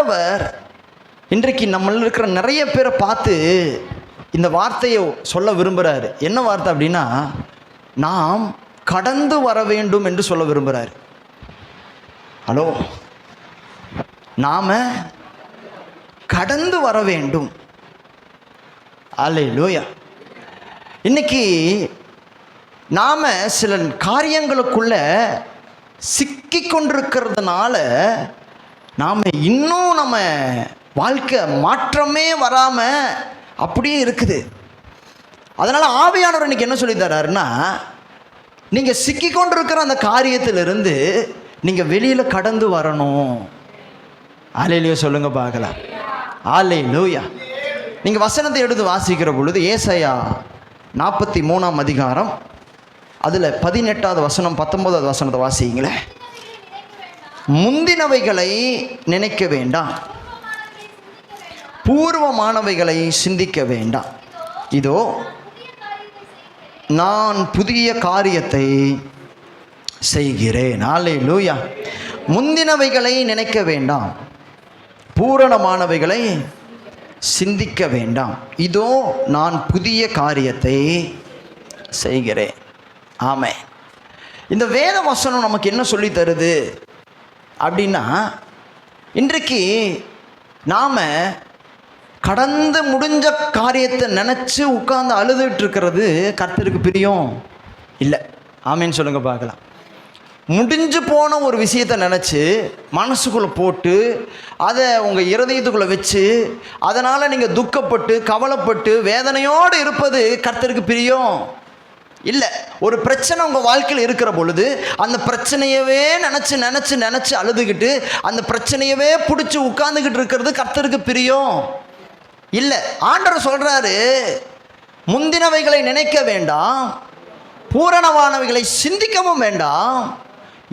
ஆண்டவர் இன்றைக்கு நம்மள இருக்கிற நிறைய பேரை பார்த்து இந்த வார்த்தையை சொல்ல விரும்புகிறாரு. என்ன வார்த்தை அப்படின்னா, நாம் கடந்து வர வேண்டும் என்று சொல்ல விரும்புகிறார். ஹலோ, நாம கடந்து வர வேண்டும். அல்லேலூயா. இன்னைக்கு நாம சில காரியங்களுக்குள்ள சிக்கி கொண்டிருக்கிறதுனால நாம் இன்னும் நம்ம வாழ்க்கை மாற்றமே வராமல் அப்படியே இருக்குது. அதனால் ஆவியானவர் இன்னைக்கு என்ன சொல்லி தர்றாருன்னா, நீங்கள் சிக்கி கொண்டிருக்கிற அந்த காரியத்திலிருந்து நீங்கள் வெளியில் கடந்து வரணும். அல்லேலூயா சொல்லுங்க பார்க்கலாம். அல்லேலூயா. நீங்கள் வசனத்தை எடுத்து வாசிக்கிற பொழுது ஏசாயா 43ஆம் அதிகாரம் அதில் 18வது வசனம் 19வது வசனத்தை வாசிங்களே. முந்தினவைகளை நினைக்க வேண்டாம், பூர்வமானவைகளை சிந்திக்க வேண்டாம். இதோ நான் புதிய காரியத்தை செய்கிறேன். அல்லேலூயா. முந்தினவைகளை நினைக்க வேண்டாம், பூரணமானவைகளை சிந்திக்க வேண்டாம். இதோ நான் புதிய காரியத்தை செய்கிறேன். ஆமென். இந்த வேத வசனம் நமக்கு என்ன சொல்லி தருது அப்படின்னா, இன்றைக்கு நாம் கடந்து முடிஞ்ச காரியத்தை நினச்சி உட்கார்ந்து அழுதுட்டு இருக்கிறது கர்த்தருக்கு பிரியம் இல்லை. ஆமேன்னு சொல்லுங்க பார்க்கலாம். முடிஞ்சு போன ஒரு விஷயத்தை நினச்சி மனசுக்குள்ளே போட்டு அதை உங்கள் இருதயத்துக்குள்ளே வச்சு அதனால் நீங்கள் துக்கப்பட்டு கவலைப்பட்டு வேதனையோடு இருப்பது கர்த்தருக்கு பிரியம் இல்லை. ஒரு பிரச்சனை உங்கள் வாழ்க்கையில் இருக்கிற பொழுது அந்த பிரச்சனையவே நினச்சி அழுதுகிட்டு அந்த பிரச்சனையவே பிடிச்சி உட்கார்ந்துக்கிட்டு இருக்கிறது கர்த்தருக்கு பிரியம் இல்லை. ஆண்டவர் சொல்கிறாரு, முந்தினவைகளை நினைக்க வேண்டாம், பூரணமானவைகளை சிந்திக்கவும் வேண்டாம்,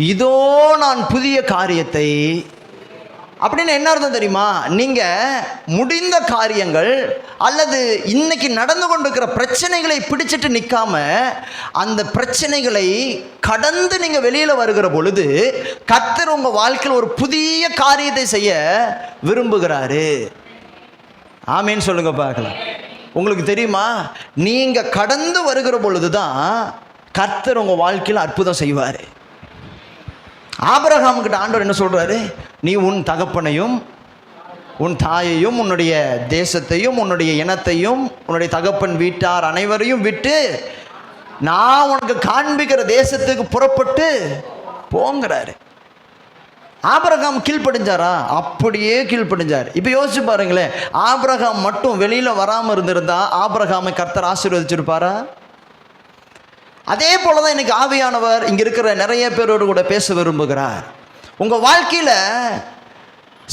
இதோ நான் புதிய காரியத்தை. அப்படின்னு என்ன அர்த்தம் தெரியுமா? நீங்கள் முடிந்த காரியங்கள் அல்லது இன்னைக்கு நடந்து கொண்டிருக்கிற பிரச்சனைகளை பிடிச்சிட்டு நிற்காம அந்த பிரச்சனைகளை கடந்து நீங்கள் வெளியில் வருகிற பொழுது கர்த்தர் உங்கள் வாழ்க்கையில் ஒரு புதிய காரியத்தை செய்ய விரும்புகிறாரு. ஆமேன்னு சொல்லுங்க பார்க்கலாம். உங்களுக்கு தெரியுமா, நீங்கள் கடந்து வருகிற பொழுது தான் கர்த்தர் உங்கள் வாழ்க்கையில் அற்புதம் செய்வார். ஆபிரகாமுக்கிட்ட ஆண்டவர் என்ன சொல்கிறாரு? நீ உன் தகப்பனையும் உன் தாயையும் உன்னுடைய தேசத்தையும் உன்னுடைய இனத்தையும் உன்னுடைய தகப்பன் வீட்டார் அனைவரையும் விட்டு நான் உனக்கு காண்பிக்கிற தேசத்துக்கு புறப்பட்டு போங்கிறாரு. ஆபிரகாம் கீழ்ப்படிஞ்சாரா? அப்படியே கீழ்ப்படிஞ்சார். இப்போ யோசிச்சு பாருங்களேன், ஆபிரகாம் மட்டும் வெளியில் வராமல் இருந்திருந்தா ஆபிரகாமை கர்த்தர் ஆசீர்வதிச்சிருப்பாரா? அதே போல தான் இன்னைக்கு ஆவியானவர் இங்கே இருக்கிற நிறைய பேரோடு கூட பேச விரும்புகிறார். உங்கள் வாழ்க்கையில்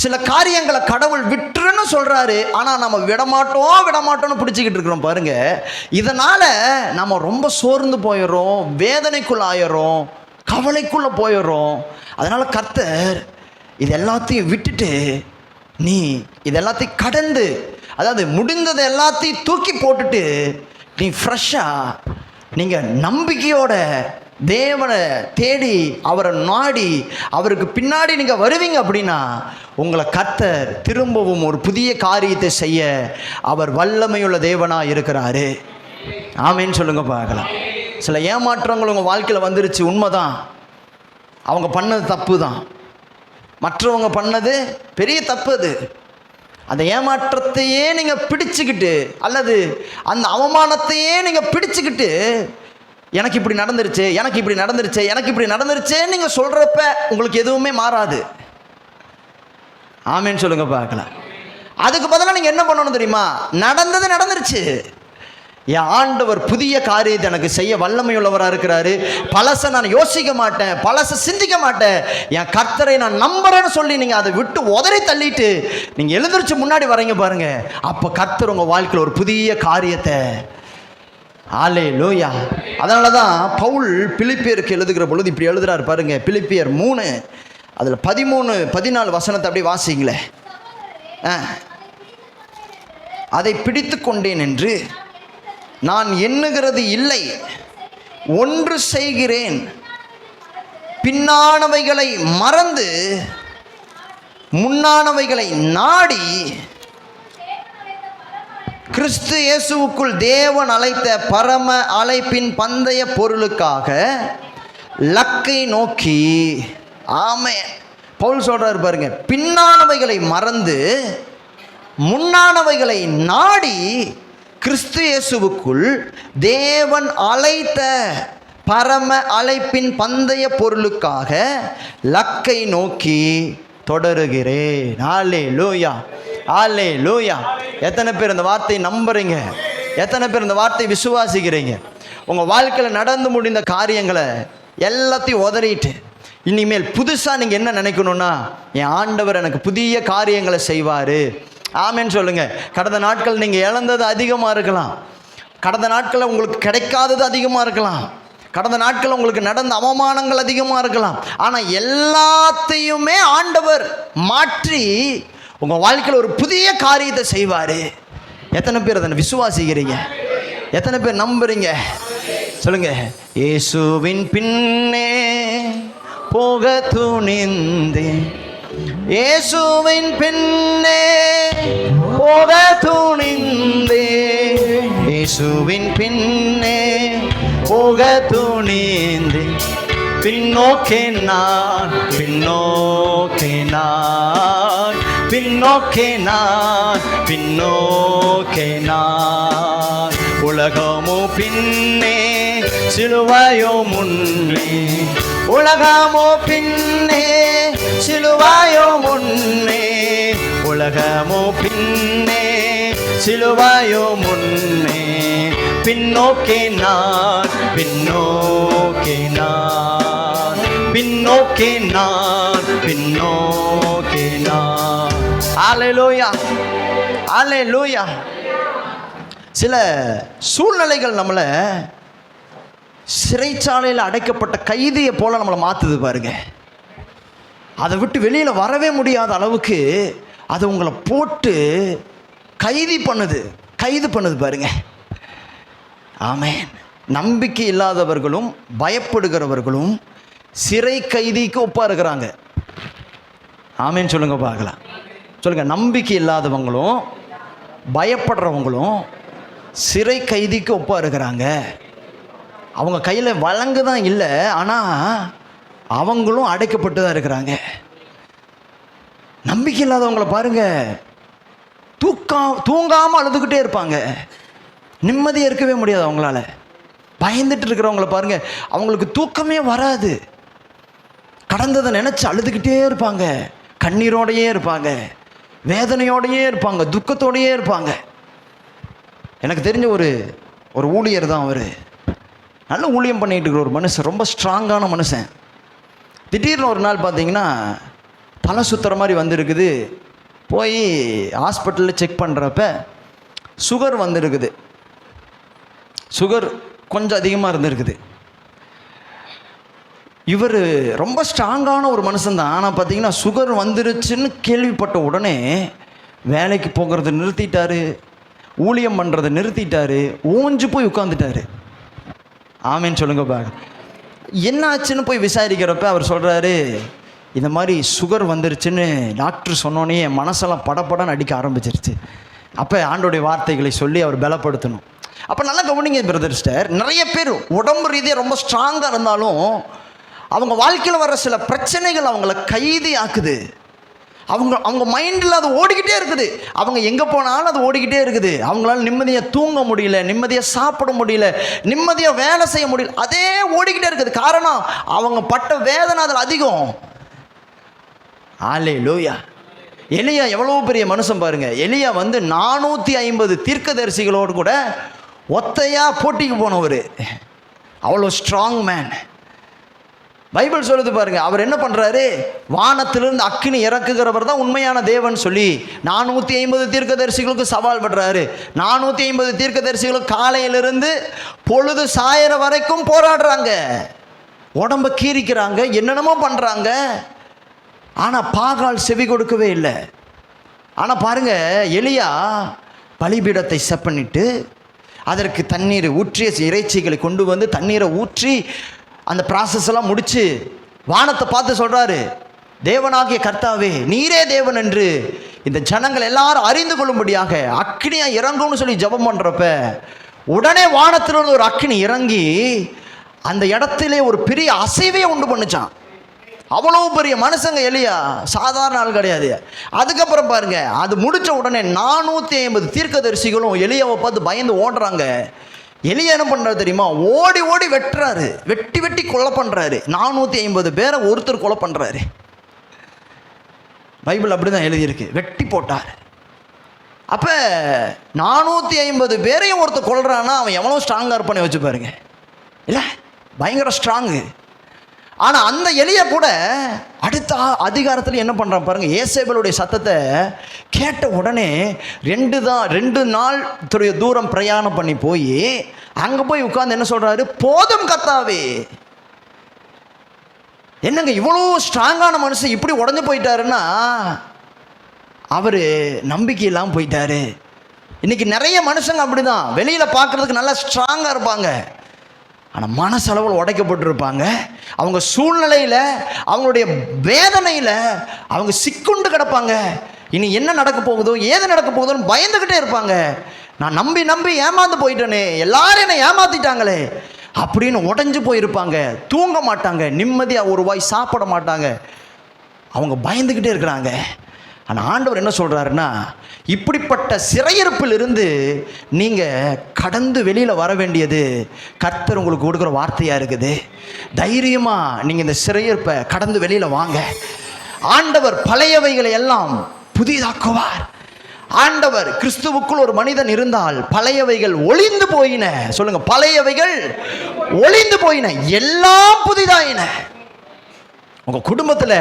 சில காரியங்களை கடவுள் விட்டுருன்னு சொல்கிறாரு, ஆனால் நம்ம விடமாட்டோம்னு பிடிச்சிக்கிட்டு இருக்கிறோம் பாருங்க. இதனால் நம்ம ரொம்ப சோர்ந்து போயிடுறோம், வேதனைக்குள்ள ஆயிடுறோம், கவலைக்குள்ளே போயிடுறோம். அதனால் கர்த்தர் இது எல்லாத்தையும் விட்டுட்டு நீ இது எல்லாத்தையும் கடந்து, அதாவது முடிந்ததை எல்லாத்தையும் தூக்கி போட்டுட்டு நீ ஃப்ரெஷ்ஷாக நீங்கள் நம்பிக்கையோட தேவனை தேடி அவரை நாடி அவருக்கு பின்னாடி நீங்கள் வருவீங்க அப்படின்னா உங்களை கர்த்தர் திரும்பவும் ஒரு புதிய காரியத்தை செய்ய அவர் வல்லமையுள்ள தேவனாக இருக்கிறாரு. ஆமேன்னு சொல்லுங்க பார்க்கலாம். சில ஏமாற்றங்கள் உங்கள் வாழ்க்கையில் வந்துருச்சு, உண்மைதான். அவங்க பண்ணது தப்பு தான், மற்றவங்க பண்ணது பெரிய தப்பு. அது அந்த ஏமாற்றத்தையே நீங்கள் பிடிச்சிக்கிட்டு அல்லது அந்த அவமானத்தையே நீங்கள் பிடிச்சிக்கிட்டு எனக்கு இப்படி நடந்துருச்சே நீங்கள் சொல்கிறப்ப உங்களுக்கு எதுவுமே மாறாது. ஆமேன்னு சொல்லுங்க பார்க்கலாம். அதுக்கு பதிலாக நீங்கள் என்ன பண்ணணும் தெரியுமா? நடந்துருச்சு, என் ஆண்டவர் புதிய காரியத்தை எனக்கு செய்ய வல்லமையுள்ளவராக இருக்கிறாரு. பழசை நான் யோசிக்க மாட்டேன், பழசை சிந்திக்க மாட்டேன், என் கர்த்தரை நான் நம்புறேன்னு சொல்லி நீங்கள் அதை விட்டு உதறி தள்ளிட்டு நீங்கள் எழுந்திரிச்சு முன்னாடி வரீங்க பாருங்க. அப்போ கர்த்தர் உங்கள் வாழ்க்கையில் ஒரு புதிய காரியத்தை. அல்லேலூயா. அதனால தான் பவுல் பிலிப்பியருக்கு எழுதுகிற பொழுது இப்படி எழுதுறாரு பாருங்க. பிலிப்பியர் 3 அதில் 13-14 வசனத்தை அப்படியே வாசிங்களே. அதை பிடித்து கொண்டேன் என்று நான் எண்ணுகிறது இல்லை, ஒன்று செய்கிறேன், பின்னானவைகளை மறந்து முன்னானவைகளை நாடி கிறிஸ்து இயேசுவுக்குள் தேவன் அழைத்த பரம அழைப்பின் பந்தய பொருளுக்காக லக்கை நோக்கி. ஆமென். பவுல் சொல்றாரு பாருங்க, பின்னானவைகளை மறந்து முன்னானவைகளை நாடி கிறிஸ்து இயேசுவுக்குள் தேவன் அழைத்த பரம அழைப்பின் பந்தய பொருளுக்காக லக்கை நோக்கி தொடருகிறேன். அல்லேலூயா, அல்லேலூயா. எத்தனை பேர் இந்த வார்த்தையை நம்புறீங்க? எத்தனை பேர் இந்த வார்த்தையை விசுவாசிக்கிறீங்க? உங்கள் வாழ்க்கையில் நடந்து முடிந்த காரியங்களை எல்லாத்தையும் உதறிட்டு இனிமேல் புதுசாக நீங்கள் என்ன நினைக்கணும்னா, என் ஆண்டவர் எனக்கு புதிய காரியங்களை செய்வார். ஆமென்னு சொல்லுங்க. கடந்த நாட்கள் நீங்கள் இழந்தது அதிகமாக இருக்கலாம், கடந்த நாட்களில் உங்களுக்கு கிடைக்காதது அதிகமாக இருக்கலாம், கடந்த நாட்கள் உங்களுக்கு நடந்த அவமானங்கள் அதிகமாக இருக்கலாம். ஆனால் எல்லாத்தையுமே ஆண்டவர் மாற்றி உங்கள் வாழ்க்கையில் ஒரு புதிய காரியத்தை செய்வார். எத்தனை பேர் அதை விசுவாசிக்கிறீங்க? எத்தனை பேர் நம்புறீங்க? சொல்லுங்க. இயேசுவின் பின்னே போக துணிந்தேன், இயேசுவின் பின்னே போக துணிந்தேன், இயேசுவின் பின்னே போக துணிந்தேன், பின்னோக்கே நான், பின்னோக்கே நான், பின்னோக்கே நான், பின்னோக்கே நான், உலகமோ பின்னே சிலுவையோ முன்னே, உலகமோ பின்னே சிலுவையோ முன்னே, உலகமோ பின்னே சிலுவையோ முன்னே, பின்னோக்கே நான், பின்னோக்கே நான், பின்னோக்கே நான், பின்னோக்கே நான். அல்லேலூயா, அல்லேலூயா. சில சூழ்நிலைகள் நம்மளை சிறைச்சாலையில் அடைக்கப்பட்ட கைதியை போல நம்மளை மாற்றுது பாருங்க. அதை விட்டு வெளியில் வரவே முடியாத அளவுக்கு அது உங்களை போட்டு கைது பண்ணுது பாருங்க. ஆமென். நம்பிக்கை இல்லாதவர்களும் பயப்படுகிறவர்களும் சிறை கைதிக்கு ஒப்பா இருக்கிறாங்க. ஆமென் சொல்லுங்க பார்க்கலாம். சொல்லுங்க. நம்பிக்கை இல்லாதவங்களும் பயப்படுறவங்களும் சிறை கைதிக்கு ஒப்பா இருக்கிறாங்க. அவங்க கையில் வழங்கு தான் இல்லை, ஆனால் அவங்களும் அடைக்கப்பட்டு தான் இருக்கிறாங்க. நம்பிக்கை இல்லாதவங்களை பாருங்க, தூங்காமல் அழுதுகிட்டே இருப்பாங்க, நிம்மதியாக இருக்கவே முடியாது அவங்களால. பயந்துட்டு இருக்கிறவங்கள பாருங்க, அவங்களுக்கு தூக்கமே வராது, கடந்ததை நினச்சி அழுதுகிட்டே இருப்பாங்க, கண்ணீரோடையே இருப்பாங்க, வேதனையோடையே இருப்பாங்க, துக்கத்தோடையே இருப்பாங்க. எனக்கு தெரிஞ்ச ஒரு ஊழியர் தான் அவர். நல்ல ஊழியம் பண்ணிகிட்டு இருக்கிற ஒரு மனுஷன், ரொம்ப ஸ்ட்ராங்கான மனுஷன். திடீர்னு ஒரு நாள் பார்த்தீங்கன்னா தலை சுற்றுற மாதிரி வந்திருக்குது. போய் ஹாஸ்பிட்டலில் செக் பண்ணுறப்ப சுகர் வந்திருக்குது. சுகர் கொஞ்சம் அதிகமாக இருந்திருக்குது. இவர் ரொம்ப ஸ்ட்ராங்கான ஒரு மனுஷன்தான். ஆனால் பார்த்தீங்கன்னா சுகர் வந்துருச்சுன்னு கேள்விப்பட்ட உடனே வேலைக்கு போகிறத நிறுத்திட்டாரு, ஊழியம் பண்ணுறதை நிறுத்திட்டாரு, ஓஞ்சு போய் உட்காந்துட்டாரு. ஆமேன்னு சொல்லுங்க பாரு. என்ன ஆச்சுன்னு போய் விசாரிக்கிறப்ப அவர் சொல்கிறாரு, இந்த மாதிரி சுகர் வந்துருச்சுன்னு டாக்டர் சொன்னோன்னே என் மனசெல்லாம் படப்படன்னு அடிக்க ஆரம்பிச்சிருச்சு. அப்போ ஆண்டோடைய வார்த்தைகளை சொல்லி அவர் பலப்படுத்தணும். அப்போ நல்லா கவனிங்க பிரதர் சிஸ்டர், நிறைய பேர் உடம்பு ரீதியாக ரொம்ப ஸ்ட்ராங்காக இருந்தாலும் அவங்க வாழ்க்கையில் வர சில பிரச்சனைகள் அவங்கள கைதி ஆக்குது. அவங்க மைண்டில் அது ஓடிக்கிட்டே இருக்குது. அவங்க எங்கே போனாலும் அது ஓடிக்கிட்டே இருக்குது. அவங்களால நிம்மதியாக தூங்க முடியல, நிம்மதியாக சாப்பிட முடியல, நிம்மதியாக வேலை செய்ய முடியல, அதே ஓடிக்கிட்டே இருக்குது. காரணம் அவங்க பட்ட வேதனை அதில் அதிகம். அல்லேலூயா. எலியா எவ்வளோ பெரிய மனுஷன் பாருங்க. எலியா 450 தீர்க்கதரிசிகளோடு கூட ஒத்தையாக போட்டிக்கு போனவர். அவ்வளோ ஸ்ட்ராங் மேன். பைபிள் சொல்லுது பாருங்க, அவர் என்ன பண்ணுறாரு, வானத்திலிருந்து அக்கினி இறக்குகிறவர் தான் உண்மையான தேவன் சொல்லி 450 தீர்க்கதரிசிகளுக்கு சவால் படுறாரு. 450 தீர்க்கதரிசிகளுக்கு காலையிலிருந்து பொழுது சாயிற வரைக்கும் போராடுறாங்க, உடம்ப கீறிக்கிறாங்க, என்னென்னமோ பண்ணுறாங்க. ஆனால் பாகால் செவி கொடுக்கவே இல்லை. ஆனால் பாருங்க, எலியா பலிபீடத்தை செப்பனிட்டு அதற்கு தண்ணீர் ஊற்றி இறைச்சிகளை கொண்டு வந்து தண்ணீரை ஊற்றி அந்த ப்ராசஸ் எல்லாம் முடித்து வானத்தை பார்த்து சொல்கிறாரு, தேவனாகிய கர்த்தாவே நீரே தேவன் என்று இந்த ஜனங்கள் எல்லாரும் அறிந்து கொள்ளும்படியாக அக்கினியா இறங்கும்னு சொல்லி ஜெபம் பண்ணுறப்ப உடனே வானத்திலிருந்து ஒரு அக்கினி இறங்கி அந்த இடத்திலே ஒரு பெரிய அசைவே உண்டு பண்ணுச்சான். அவ்வளோ பெரிய மனுஷங்க எலியா, சாதாரண ஆள் கிடையாது. அதுக்கப்புறம் பாருங்க, அது முடிச்ச உடனே 450 தீர்க்கதரிசிகளும் எலியாவை பார்த்து பயந்து ஓடுறாங்க. எலியா என்ன பண்ணுறாரு தெரியுமா? ஓடி ஓடி வெட்டுறாரு, வெட்டி வெட்டி கொலை பண்ணுறாரு. 450 பேரை ஒருத்தர் கொலை பண்ணுறாரு. பைபிள் அப்படி தான் எழுதியிருக்கு, வெட்டி போட்டார். அப்போ 450 பேரையும் ஒருத்தர் கொள்றான்னா அவன் எவ்வளோ ஸ்ட்ராங்காக இருப்பானே வச்சு பாருங்க. இல்லை, பயங்கர ஸ்ட்ராங்கு. ஆனால் அந்த எலியை கூட அடுத்த அதிகாரத்தில் என்ன பண்ணுறான் பாருங்க, ஏசேபேலுடைய சத்தத்தை கேட்ட உடனே 2 நாள் தூரம் பிரயாணம் பண்ணி போய் அங்கே போய் உட்கார்ந்து என்ன சொல்கிறாரு, போதும் கர்த்தாவே. என்னங்க இவ்வளோ ஸ்ட்ராங்கான மனுஷன் இப்படி உடஞ்சு போயிட்டாருன்னா அவர் நம்பிக்கை இல்லாமல் போயிட்டாரு. இன்றைக்கி நிறைய மனுஷங்க அப்படி தான், வெளியில் பார்க்குறதுக்கு நல்லா ஸ்ட்ராங்காக இருப்பாங்க, ஆனால் மனசளவில் உடைக்கப்பட்டிருப்பாங்க. அவங்க சூழ்நிலையில், அவங்களுடைய வேதனையில் அவங்க சிக்குண்டு கிடப்பாங்க. இனி என்ன நடக்க போகுதோ, ஏது நடக்க போகுதோன்னு பயந்துக்கிட்டே இருப்பாங்க. நான் நம்பி நம்பி ஏமாந்து போயிட்டேனே, எல்லாரும் என்னை ஏமாற்றிட்டாங்களே அப்படின்னு உடஞ்சி போயிருப்பாங்க. தூங்க மாட்டாங்க, நிம்மதியாக ஒரு வாய் சாப்பிட மாட்டாங்க, அவங்க பயந்துக்கிட்டே இருக்கிறாங்க. ஆனால் ஆண்டவர் என்ன சொல்கிறாருன்னா, இப்படிப்பட்ட சிறையிருப்பில் இருந்து நீங்கள் கடந்து வெளியில் வர வேண்டியது கர்த்தர் உங்களுக்கு கொடுக்குற வார்த்தையாக இருக்குது. தைரியமாக நீங்கள் இந்த சிறையிருப்பை கடந்து வெளியில் வாங்க. ஆண்டவர் பழையவைகளை எல்லாம் புதிதாக்குவார். ஆண்டவர் கிறிஸ்துவுக்குள் ஒரு மனிதன் இருந்தால் பழையவைகள் ஒளிந்து போயின. சொல்லுங்க, பழையவைகள் ஒளிந்து போயின, எல்லாம் புதிதாயின. உங்கள் குடும்பத்தில்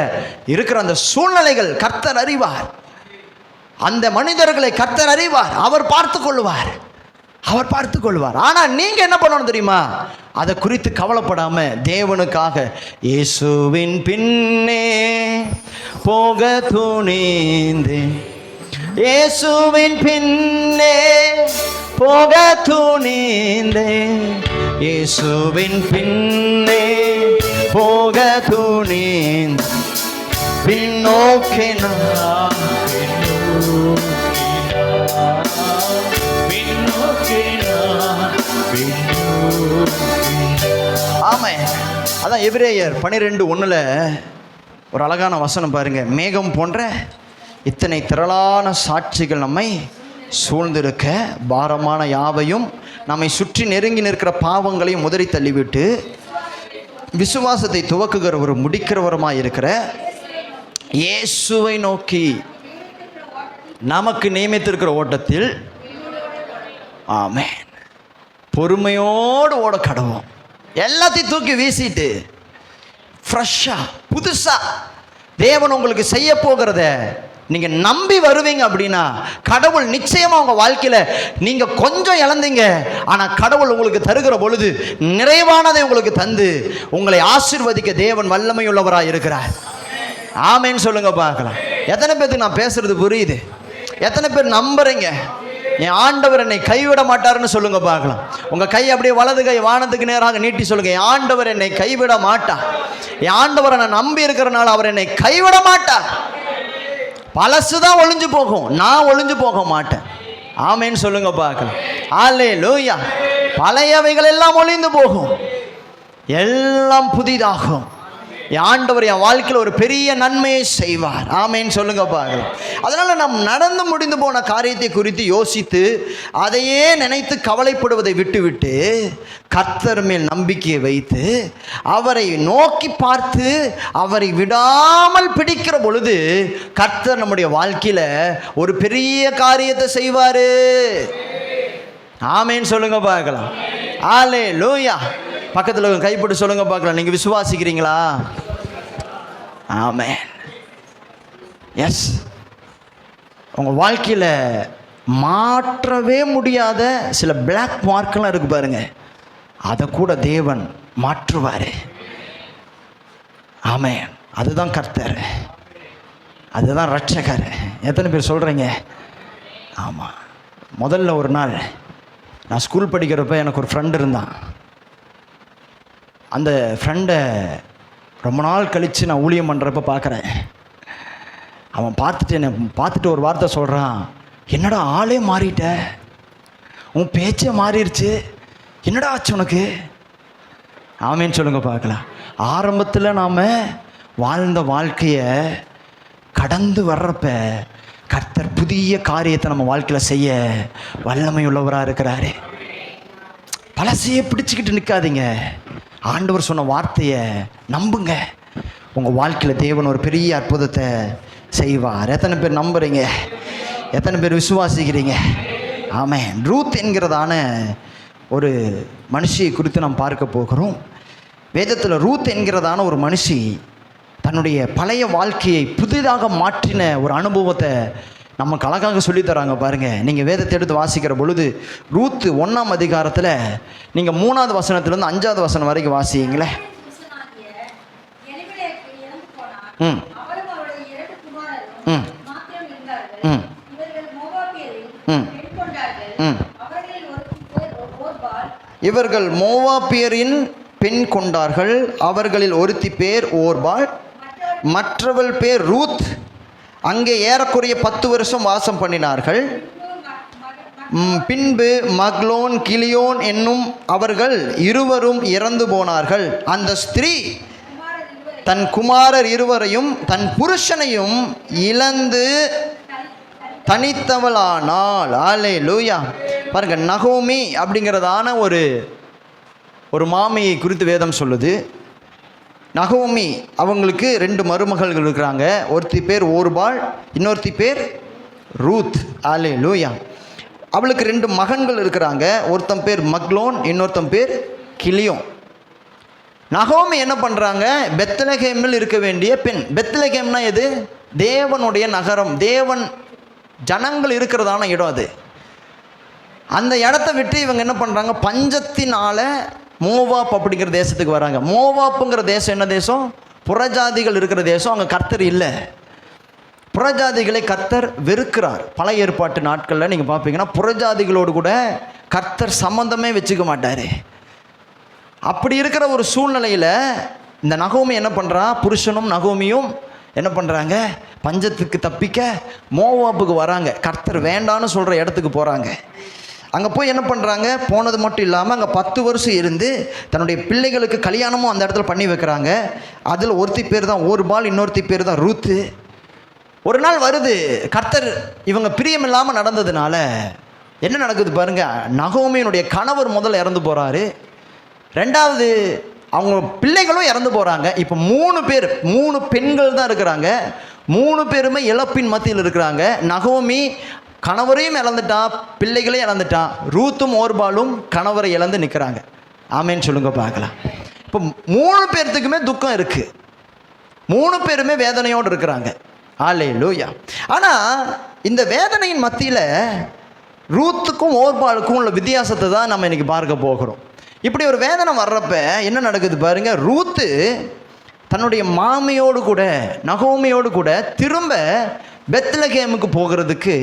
இருக்கிற அந்த சூழ்நிலைகள் கர்த்தர் அறிவார். அந்த மனிதர்களை கர்த்தர் அறிவார். அவர் பார்த்து கொள்வார், அவர் பார்த்து கொள்வார். ஆனால் நீங்கள் என்ன பண்ணணும் தெரியுமா? அதை குறித்து கவலைப்படாம தேவனுக்காக இயேசுவின் பின்னே போக துணிந்தேன், இயேசுவின் பின்னே போக துணிந்தேன், இயேசுவின் பின்னே போக துணிந்தேன், பின்னோக்கினார் ஆமாம். அதான் எபிரேயர் 12:1 ஒரு அழகான வசனம் பாருங்க. மேகம் போன்ற இத்தனை திரளான சாட்சிகள் நம்மை சூழ்ந்திருக்க, பாரமான யாவையும் நம்மை சுற்றி நெருங்கி நிற்கிற பாவங்களையும் உதறி தள்ளிவிட்டு விசுவாசத்தை துவக்குகிறவர் முடிக்கிறவருமாய் இருக்கிற இயேசுவை நோக்கி நமக்கு நியமித்திருக்கிற ஓட்டத்தில் ஆமென் பொறுமையோடு ஓட கடவோம். எல்லாத்தையும் தூக்கி வீசிட்டு ஃப்ரெஷ்ஷாக புதுசாக தேவன் உங்களுக்கு செய்ய போகிறத நீங்கள் நம்பி வருவீங்க அப்படின்னா கடவுள் நிச்சயமாக உங்கள் வாழ்க்கையில் நீங்கள் கொஞ்சம் இழந்தீங்க, ஆனால் கடவுள் உங்களுக்கு தருகிற பொழுது நிறைவானதை உங்களுக்கு தந்து உங்களை ஆசீர்வதிக்க தேவன் வல்லமையுள்ளவராக இருக்கிறார். ஆமேன்னு சொல்லுங்க பார்க்கலாம். எத்தனை பேருக்கு நான் பேசுறது புரியுது? எத்தனை பேர் நம்புறீங்க என் ஆண்டவர் என்னை கைவிட மாட்டாருன்னு சொல்லுங்க பார்க்கலாம். உங்க கை அப்படியே வலது கை வானத்துக்கு நேராக நீட்டி சொல்லுங்க, என் ஆண்டவர் என்னை கைவிட மாட்டார். என் ஆண்டவரை நான் நம்பி இருக்கிறனால அவர் என்னை கைவிட மாட்டார். பழசுதான் ஒளிஞ்சு போகும், நான் ஒளிஞ்சு போக மாட்டேன். ஆமேன்னு சொல்லுங்க பார்க்கலாம். அல்லேலூயா. பழையவைகள் எல்லாம் ஒளிந்து போகும், எல்லாம் புதிதாகும். என் ஆண்டவர் என் வாழ்க்கையில் ஒரு பெரிய நன்மையை செய்வார். ஆமேன்னு சொல்லுங்க பார்க்கலாம். அதனால் நாம் நடந்து முடிந்து போன காரியத்தை குறித்து யோசித்து அதையே நினைத்து கவலைப்படுவதை விட்டுவிட்டு கர்த்தர் மேல் நம்பிக்கையை வைத்து அவரை நோக்கி பார்த்து அவரை விடாமல் பிடிக்கிற பொழுது கர்த்தர் நம்முடைய வாழ்க்கையில் ஒரு பெரிய காரியத்தை செய்வார். ஆமேன்னு சொல்லுங்க பார்க்கலாம். அல்லேலூயா. பக்கத்தில் கைப்பட்டு சொல்லுங்க பார்க்கலாம், நீங்கள் விசுவாசிக்கிறீங்களா? ஆமென். எஸ். உங்கள் வாழ்க்கையில் மாற்றவே முடியாத சில பிளாக் மார்க்கெல்லாம் இருக்கு பாருங்க, அதை கூட தேவன் மாற்றுவார். ஆமென். அதுதான் கர்த்தர், அதுதான் ரட்சகர். எத்தனை பேர் சொல்கிறீங்க? ஆமாம். முதல்ல ஒரு நாள் நான் ஸ்கூல் படிக்கிறப்ப எனக்கு ஒரு ஃப்ரெண்டு இருந்தான். அந்த ஃப்ரெண்டை ரொம்ப நாள் கழித்து நான் ஊழியம் பண்ணுறப்ப பார்க்குறேன். அவன் பார்த்துட்டு ஒரு வார்த்தை சொல்கிறான், என்னடா ஆளே மாறிட்ட, உன் பேச்சே மாறிடுச்சு, என்னடா ஆச்சு உனக்கு? ஆமேன்னு சொல்லுங்க பார்க்கலாம். ஆரம்பத்தில் நாம் வாழ்ந்த வாழ்க்கையை கடந்து வர்றப்ப கர்த்தர் புதிய காரியத்தை நம்ம வாழ்க்கையில் செய்ய வல்லமை உள்ளவராக இருக்கிறாரு. பழசையே பிடிச்சிக்கிட்டு நிற்காதீங்க. ஆண்டவர் சொன்ன வார்த்தையை நம்புங்க. உங்கள் வாழ்க்கையில் தேவன் ஒரு பெரிய அற்புதத்தை செய்வார். எத்தனை பேர் நம்புறீங்க? எத்தனை பேர் விசுவாசிக்கிறீங்க? ஆமென். ரூத் என்கிறதான ஒரு மனுஷியை குறித்து நாம் பார்க்க போகிறோம். வேதத்தில் ரூத் என்கிறதான ஒரு மனுஷி தன்னுடைய பழைய வாழ்க்கையை புதிதாக மாற்றின ஒரு அனுபவத்தை நமக்கு அழகாக சொல்லித்தராங்க பாருங்கள். நீங்கள் வேதத்தை எடுத்து வாசிக்கிற பொழுது ரூத் 1ஆம் அதிகாரத்தில் நீங்கள் 3வது வசனத்திலேருந்து 5வது வசனம் வரைக்கும் வாசிங்களேன். இவர்கள் மோவாபியரின் பெண் கொண்டார்கள். அவர்களில் ஒருத்தி பேர் ஓர்பாள், மற்றவள் பேர் ரூத். அங்கே ஏறக்குறைய 10 வருஷம் வாசம் பண்ணினார்கள். பின்பு மக்லோன் கிலியோன் என்னும் அவர்கள் இருவரும் இறந்து போனார்கள். அந்த ஸ்திரீ தன் குமாரர் இருவரையும் தன் புருஷனையும் இழந்து தனித்தவளானாள். அல்லேலூயா. பாருங்க, நகோமி அப்படிங்கிறதான ஒரு மாமியை குறித்து வேதம் சொல்லுது. நகோமி அவங்களுக்கு 2 மருமகள்கள் இருக்கிறாங்க. ஒருத்தி பேர் ஓர்பாள், இன்னொருத்தி பேர் ரூத். அல்லேலூயா. அவளுக்கு 2 மகன்கள் இருக்கிறாங்க. ஒருத்தன் பேர் மக்லோன், இன்னொருத்தன் பேர் கிலியோன். நகோமி என்ன பண்ணுறாங்க? பெத்லகேமில் இருக்க வேண்டிய பெண். பெத்லகேம்னா எது? தேவனுடைய நகரம், தேவன் ஜனங்கள் இருக்கிறதான இடம் அது. அந்த இடத்த விட்டு இவங்க என்ன பண்ணுறாங்க? பஞ்சத்தினால மோவாப் அப்படிங்கிற தேசத்துக்கு வராங்க. மோவாப்புங்கிற தேசம் என்ன தேசம்? புறஜாதிகள் இருக்கிற தேசம். அங்கே கர்த்தர் இல்லை. புறஜாதிகளை கர்த்தர் வெறுக்கிறார். பழைய ஏற்பாட்டு நாட்களில் நீங்கள் பார்ப்பீங்கன்னா புறஜாதிகளோடு கூட கர்த்தர் சம்பந்தமே வச்சுக்க மாட்டார். அப்படி இருக்கிற ஒரு சூழ்நிலையில் இந்த நகோமி என்ன பண்ணுறா? புருஷனும் நகோமியும் என்ன பண்ணுறாங்க? பஞ்சத்துக்கு தப்பிக்க மோவாப்புக்கு வராங்க. கர்த்தர் வேண்டான்னு சொல்கிற இடத்துக்கு போகிறாங்க. அங்கே போய் என்ன பண்ணுறாங்க? போனது மட்டும் இல்லாமல் அங்கே 10 வருஷம் இருந்து தன்னுடைய பிள்ளைகளுக்கு கல்யாணமும் அந்த இடத்துல பண்ணி வைக்கிறாங்க. அதில் ஒருத்தி பேர் தான் ஓர்பாள், இன்னொருத்தி பேர் தான் ரூத்து. ஒரு நாள் வருது, கர்த்தர் இவங்க பிரியமில்லாமல் நடந்ததுனால என்ன நடக்குது பாருங்க. நகோமியினுடைய கணவர் முதல்ல இறந்து போகிறாரு. 2வது அவங்க பிள்ளைகளும் இறந்து போகிறாங்க. இப்போ 3 பெண்கள் தான் இருக்கிறாங்க. 3 பேருமே இழப்பின் மத்தியில் இருக்கிறாங்க. நகோமி கணவரையும் இழந்துட்டா, பிள்ளைகளையும் இழந்துட்டா. ரூத்தும் ஓர்பாலும் கணவரை இழந்து நிற்கிறாங்க. ஆமேன்னு சொல்லுங்க பார்க்கலாம். இப்போ 3 பேர்த்துக்குமே துக்கம் இருக்குது. 3 பேருமே வேதனையோடு இருக்கிறாங்க. அல்லேலூயா. ஆனால் இந்த வேதனையின் மத்தியில் ரூத்துக்கும் ஓர்பாலுக்கும் உள்ள வித்தியாசத்தை தான் நம்ம இன்றைக்கி பார்க்க போகிறோம். இப்படி ஒரு வேதனை வர்றப்ப என்ன நடக்குது பாருங்க. ரூத்து தன்னுடைய மாமியோடு கூட, நகோமியோடு கூட திரும்ப பெத்லகேமுக்கு போகிறதுக்கு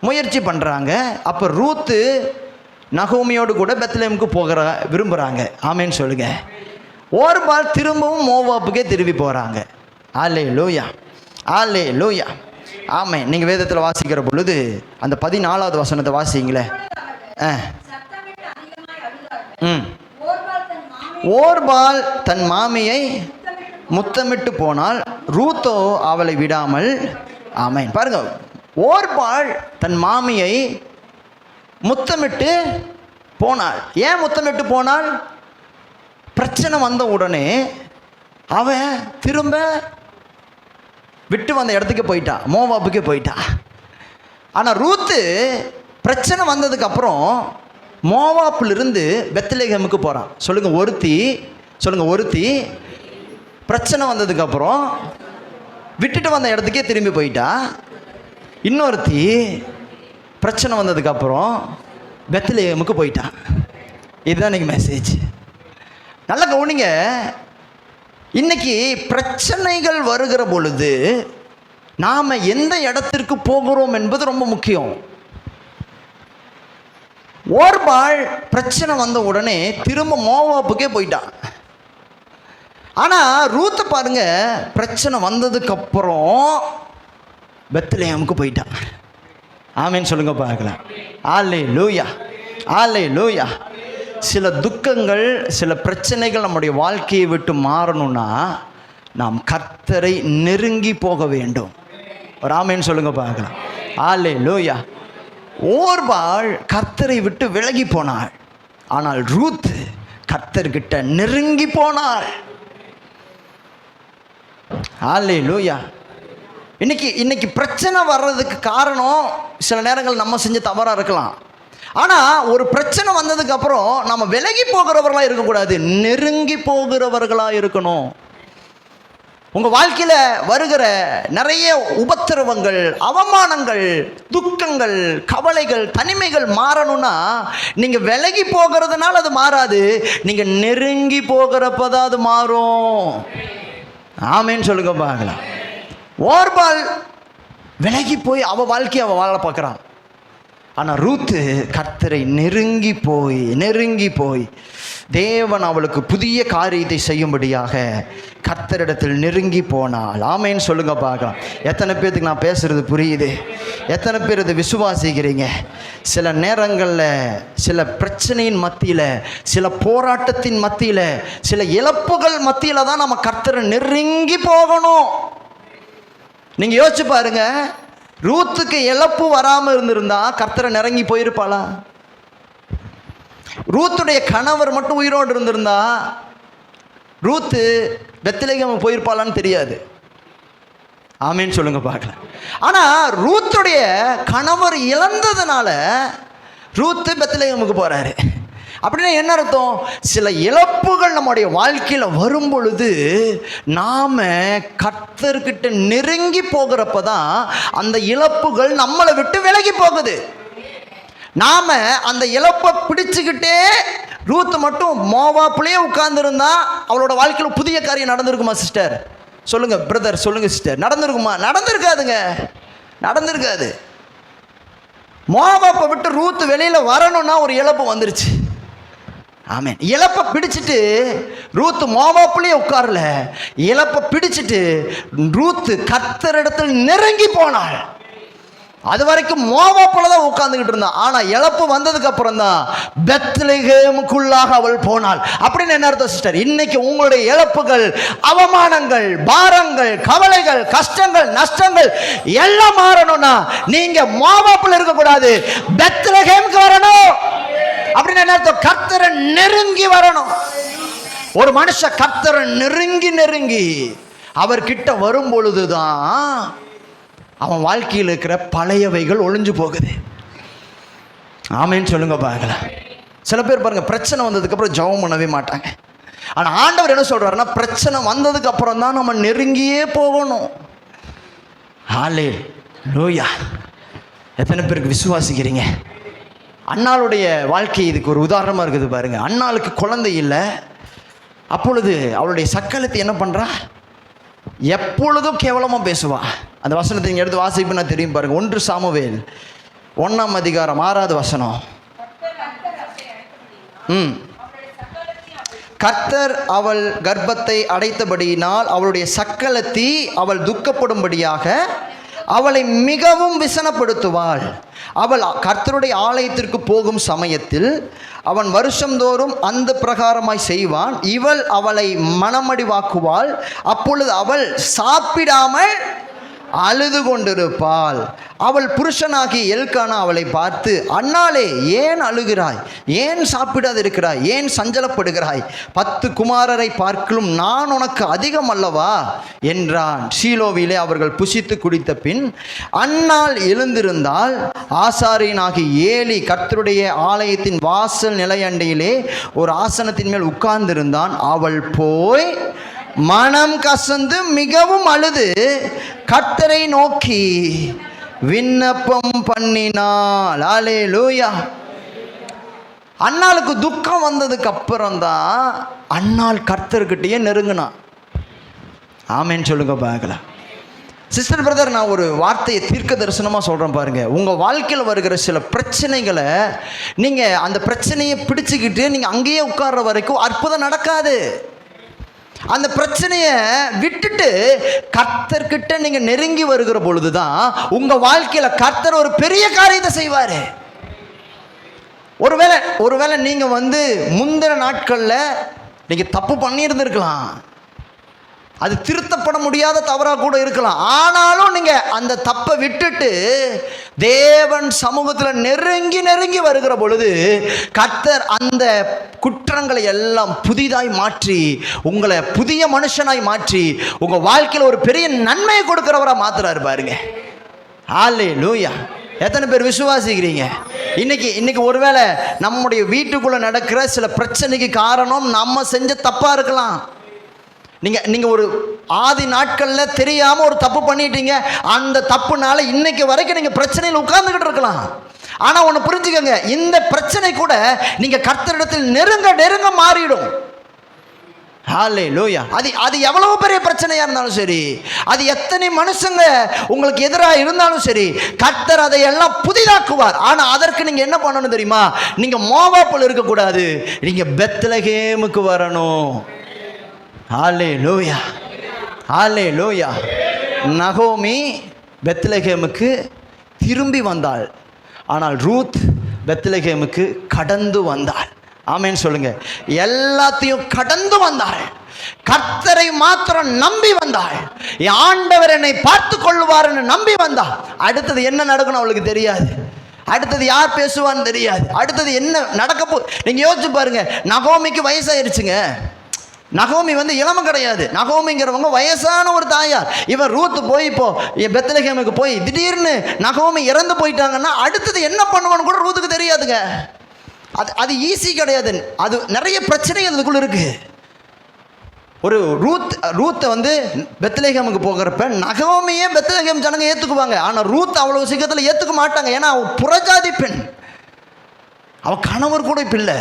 முயற்சி பண்ணுறாங்க. அப்போ ரூத்து நகோமியோடு கூட பெத்லகேமுக்கு விரும்புகிறாங்க. ஆமேன்னு சொல்லுங்க. ஓர்பால் திரும்பவும் மோவாப்புக்கே திரும்பி போகிறாங்க. அல்லேலூயா, அல்லேலூயா. ஆமே. நீங்கள் வேதத்தில் வாசிக்கிற பொழுது அந்த 14வது வசனத்தை வாசிங்களே. ஓர்பால் தன் மாமியை முத்தமிட்டு போனால், ரூத்தோ அவளை விடாமல். ஆமென். பாருங்க, ஓர்பால் தன் மாமியை முத்தமிட்டு போனாள். ஏன் முத்தமிட்டு போனாள்? பிரச்சனை வந்த உடனே அவன் திரும்ப விட்டு வந்த இடத்துக்கு போயிட்டா, மோவாப்புக்கே போயிட்டா. ஆனால் ரூத்து பிரச்சனை வந்ததுக்கப்புறம் மோவாப்பிலிருந்து பெத்லகேமுக்கு போகிறான். சொல்லுங்கள் ஒருத்தி பிரச்சனை வந்ததுக்கப்புறம் விட்டுட்டு வந்த இடத்துக்கே திரும்பி போயிட்டா. இன்னொருத்தி பிரச்சனை வந்ததுக்கப்புறம் பெத்லகேமுக்கு போயிட்டான். இதுதான் இன்றைக்கி மெசேஜ். நல்லா கவனிங்க. இன்னைக்கு பிரச்சனைகள் வருகிற பொழுது நாம் எந்த இடத்திற்கு போகிறோம் என்பது ரொம்ப முக்கியம். ஓர்பால் பிரச்சனை வந்த உடனே திரும்ப மோவாப்புக்கே போயிட்டான். ஆனால் ரூத்தை பாருங்க, பிரச்சனை வந்ததுக்கப்புறம் பெத்லெஹேமுக்கு போயிட்டான். ஆமேன்னு சொல்லுங்க பார்க்கலாம். அல்லேலூயா, அல்லேலூயா. சில துக்கங்கள், சில பிரச்சனைகள் நம்முடைய வாழ்க்கையை விட்டு மாறணும்னா நாம் கர்த்தரை நெருங்கி போக வேண்டும். ஒரு ஆமேன்னு சொல்லுங்க பார்க்கலாம். அல்லேலூயா. ஓர்பாள் கர்த்தரை விட்டு விலகி போனாள், ஆனால் ரூத் கர்த்தர்கிட்ட நெருங்கி போனாள். அல்லேலூயா. இன்னைக்கு பிரச்சனை வர்றதுக்கு காரணம் சில நேரங்கள் நம்ம செஞ்ச தவறாக இருக்கலாம். ஆனால் ஒரு பிரச்சனை வந்ததுக்கு அப்புறம் நம்ம விலகி போகிறவர்களாக இருக்கக்கூடாது, நெருங்கி போகிறவர்களாக இருக்கணும். உங்கள் வாழ்க்கையில் வருகிற நிறைய உபத்திரவங்கள், அவமானங்கள், துக்கங்கள், கவலைகள், தனிமைகள் மாறணும்னா நீங்கள் விலகி போகிறதுனால அது மாறாது, நீங்கள் நெருங்கி போகிறப்ப தான் அது மாறும். ஆமேன்னு சொல்லுங்க பார்க்கலாம். ஓர்பாள் விலகி போய் அவள் வாழ்க்கையை அவள் வாழ பார்க்குறான். ஆனால் ரூத்து கர்த்தரை நெருங்கி போய் தேவன் அவளுக்கு புதிய காரியத்தை செய்யும்படியாக கர்த்தரிடத்தில் நெருங்கி போனாள். ஆமேன்னு சொல்லுங்க பார்க்கலாம். எத்தனை பேருக்கு நான் பேசுகிறது புரியுது? எத்தனை பேர் இதை விசுவாசிக்கிறீங்க? சில நேரங்களில், சில பிரச்சனையின் மத்தியில், சில போராட்டத்தின் மத்தியில், சில இழப்புகள் மத்தியில் தான் நம்ம கர்த்தரை நெருங்கி போகணும். நீங்கள் யோசிச்சு பாருங்க, ரூத்துக்கு இழப்பு வராமல் இருந்திருந்தா கர்த்தரை நெருங்கி போயிருப்பாளா? ரூத்துடைய கணவர் மட்டும் உயிரோடு இருந்திருந்தா ரூத்து பெத்லெஹேம் போயிருப்பாளான்னு தெரியாது. ஆமேன்னு சொல்லுங்க பார்க்கலாம். ஆனால் ரூத்துடைய கணவர் இழந்ததுனால ரூத்து பெத்லெஹேமுக்கு போகிறாரு. அப்படின்னா என்ன அர்த்தம்? சில இழப்புகள் நம்முடைய வாழ்க்கையில் வரும் பொழுது நாம் கர்த்தர்கிட்ட நெருங்கி போகிறப்ப தான் அந்த இழப்புகள் நம்மளை விட்டு விலகி போகுது. நாம் அந்த இழப்பை பிடிச்சுக்கிட்டே ரூத்து மட்டும் மோவாப்புலேயே உட்கார்ந்துருந்தா அவளோட வாழ்க்கையில் புதிய காரியம் நடந்திருக்குமா சிஸ்டர்? சொல்லுங்கள் பிரதர், சொல்லுங்கள் சிஸ்டர். நடந்திருக்குமா? நடந்திருக்காதுங்க, நடந்திருக்காது. மோவாப்பை விட்டு ரூத்து வெளியில் வரணும்னா ஒரு இழப்பு வந்துருச்சு. ஆமென். இழப்பை பிடிச்சிட்டு ரூத்து மோவாப்புலேயே உட்காரல, இழப்பை பிடிச்சிட்டு ரூத்து கர்த்தரிடத்தில் நெருங்கி போனாள். அது வரைக்கும் மோவாப்புல தான் உட்கார்ந்துக்கிட்டு இருந்தான். ஆனால் இழப்பு வந்ததுக்கு அப்புறம் தான் பெத்லெஹேமுக்குள்ளாக அவள் போனாள். அப்படின்னு என்ன அர்த்தம் சிஸ்டர்? இன்னைக்கு உங்களுடைய இழப்புகள், அவமானங்கள், பாரங்கள், கவலைகள், கஷ்டங்கள், நஷ்டங்கள் எல்லாம் மாறணும்னா நீங்க மோவாப்புல இருக்கக்கூடாது, பெத்லெஹேமுக்கு வரணும். அப்படின்னு என்ன அர்த்தம்? கர்த்தரை நெருங்கி வரணும். ஒரு மனுஷன் கர்த்தரை நெருங்கி அவர்கிட்ட வரும் பொழுதுதான் அவன் வாழ்க்கையில் இருக்கிற பழையவைகள் ஒளிஞ்சு போகுது. ஆமேன்னு சொல்லுங்க பார்க்கலாம். சில பேர் பாருங்க, பிரச்சனை வந்ததுக்கு அப்புறம் ஜெபம் பண்ணவே மாட்டாங்க. ஆனால் ஆண்டவர் என்ன சொல்றாருன்னா, பிரச்சனை வந்ததுக்கு அப்புறம் தான் நம்ம நெருங்கியே போகணும். ஹல்லேலூயா. எத்தனை பேருக்கு விசுவாசிக்கிறீங்க? அன்னாளுடைய வாழ்க்கை இதுக்கு ஒரு உதாரணமாக இருக்குது பாருங்க. அன்னாளுக்கு குழந்தை இல்லை. அப்பொழுது அவளுடைய சக்களத்தை என்ன பண்ணுறா? எப்பொழுதும் கேவலமாக பேசுவா. அந்த வசனத்தை நீங்கள் எடுத்து வாசிப்புன்னா தெரியும் பாருங்க. 1 சாமுவேல் 1ஆம் அதிகாரம் 6வது வசனம். கர்த்தர் அவள் கர்ப்பத்தை அடைத்தபடியினால் அவளுடைய சக்களத்தி அவள் துக்கப்படும்படியாக அவளை மிகவும் விசனப்படுத்துவாள். அவள் கர்த்தருடைய ஆலயத்திற்கு போகும் சமயத்தில் அவன் வருஷந்தோறும் அந்த பிரகாரமாய் செய்வான். இவள் அவளை மனமடிவாக்குவாள். அப்பொழுது அவள் சாப்பிடாமல் அழுது கொண்டிருப்பாள். அவள் புருஷனாகி எல்கானா அவளை பார்த்து, அன்னாளே ஏன் அழுகிறாய்? ஏன் சாப்பிடாது இருக்கிறாய்? ஏன் சஞ்சலப்படுகிறாய்? 10 குமாரரை பார்க்கலும் நான் உனக்கு அதிகம் அல்லவா என்றான். சீலோவிலே அவர்கள் புசித்து குடித்த பின் அன்னாள் எழுந்திருந்தால் ஆசாரியனாகி ஏலி கர்த்தருடைய ஆலயத்தின் வாசல் நிலையண்டையிலே ஒரு ஆசனத்தின் மேல் உட்கார்ந்திருந்தான். அவள் போய் மனம் கசந்து மிகவும் அழுது கர்த்தரை நோக்கி விண்ணப்பம் பண்ணினாள். அல்லேலூயா. அன்னாளுக்கு துக்கம் வந்ததுக்கு அப்புறம் தான் அன்னாள் கர்த்தர்கிட்டயே நெருங்கினான். ஆமேன்னு சொல்லுங்க பார்க்கலாம். சிஸ்டர் பிரதர், நான் ஒரு வார்த்தையை தீர்க்க தரிசனமாக சொல்கிறேன் பாருங்க. உங்கள் வாழ்க்கையில் வருகிற சில பிரச்சனைகளை நீங்கள் அந்த பிரச்சனையை பிடிச்சிக்கிட்டு நீங்கள் அங்கேயே உட்கார்ற வரைக்கும் அற்புதம் நடக்காது. அந்த பிரச்சனையை விட்டுட்டு கர்த்தர்கிட்ட நீங்க நெருங்கி வருகிற பொழுதுதான் உங்க வாழ்க்கையில கர்த்தர் ஒரு பெரிய காரியத்தை செய்வாரு. ஒருவேளை நீங்க முந்தின நாட்கள்ல நீங்க தப்பு பண்ணியிருந்திருக்கலாம், அது திருத்தப்பட முடியாத தவறாக கூட இருக்கலாம். ஆனாலும் நீங்க அந்த தப்பை விட்டுட்டு தேவன் சமூகத்தில் நெருங்கி வருகிற பொழுது கர்த்தர் அந்த குற்றங்களை எல்லாம் புதிதாய் மாற்றி உங்களை புதிய மனுஷனாய் மாற்றி உங்க வாழ்க்கையில் ஒரு பெரிய நன்மையை கொடுக்கிறவரா மாத்துறாரு பாருங்க. ஹல்லேலூயா. எத்தனை பேர் விசுவாசிக்கிறீங்க? இன்னைக்கு ஒருவேளை நம்முடைய வீட்டுக்குள்ள நடக்கிற சில பிரச்சனைக்கு காரணம் நம்ம செஞ்ச தப்பா இருக்கலாம். நீங்க ஒரு ஆதி நாட்கள்ல தெரியாம ஒரு தப்பு பண்ணிட்டீங்க. அந்த தப்புனால இன்னைக்கு வரைக்கும் நீங்க பிரச்சனையில் உட்கார்ந்துகிட்டு இருக்கலாம். ஆனா ஒன்னு புரிஞ்சுக்கங்க, இந்த பிரச்சனை கூட நீங்க கர்த்தரிடத்தில் நெருங்க மாறிடும். ஹல்லேலூயா. அது எவ்வளவு பெரிய பிரச்சனையா இருந்தாலும் சரி, அது எத்தனை மனுஷங்க உங்களுக்கு எதிராக இருந்தாலும் சரி, கர்த்தர் அதை எல்லாம் புதிதாக்குவார். ஆனா அதற்கு நீங்க என்ன பண்ணணும் தெரியுமா? நீங்க மோவாப்பில் இருக்கக்கூடாது, நீங்க பெத்லகேமுக்கு வரணும். ஹல்லேலூயா, ஹல்லேலூயா. நகோமி பெத்லகேமுக்கு திரும்பி வந்தாள், ஆனால் ரூத் பெத்லகேமுக்கு கடந்து வந்தாள். ஆமென் சொல்லுங்க. எல்லாத்தையும் கடந்து வந்தாள், கர்த்தரை மாத்திரம் நம்பி வந்தாள். ஆண்டவர் என்னை பார்த்து கொள்ளுவார் நம்பி வந்தாள். அடுத்தது என்ன நடக்கணும் அவளுக்கு தெரியாது, அடுத்தது யார் பேசுவான்னு தெரியாது, அடுத்தது என்ன நடக்க நீங்க யோசிச்சு பாருங்க. நகோமிக்கு வயசாயிருச்சுங்க. நகோமி இளம கிடையாது. நகோமிங்கிறவங்க வயசான ஒரு தாயார். இவன் ரூத் போய் இப்போ பெத்லகேமுக்கு போய் திடீர்னு நகோமி இறந்து போயிட்டாங்கன்னா அடுத்தது என்ன பண்ணுவான்னு கூட ரூத்துக்கு தெரியாதுங்க. அது ஈஸி கிடையாது. அது நிறைய பிரச்சனைகள் அதுக்குள்ள இருக்கு. ஒரு ரூத்தை பெத்லகேமுக்கு போகிறப்ப நகோமியே பெத்லகேம் ஜனங்க ஏத்துக்குவாங்க. ஆனா ரூத் அவ்வளவு சீக்கிரத்தில் ஏத்துக்க மாட்டாங்க. ஏன்னா அவ புறஜாதி பெண், அவ கணவர் கூட இப்ப இல்லை.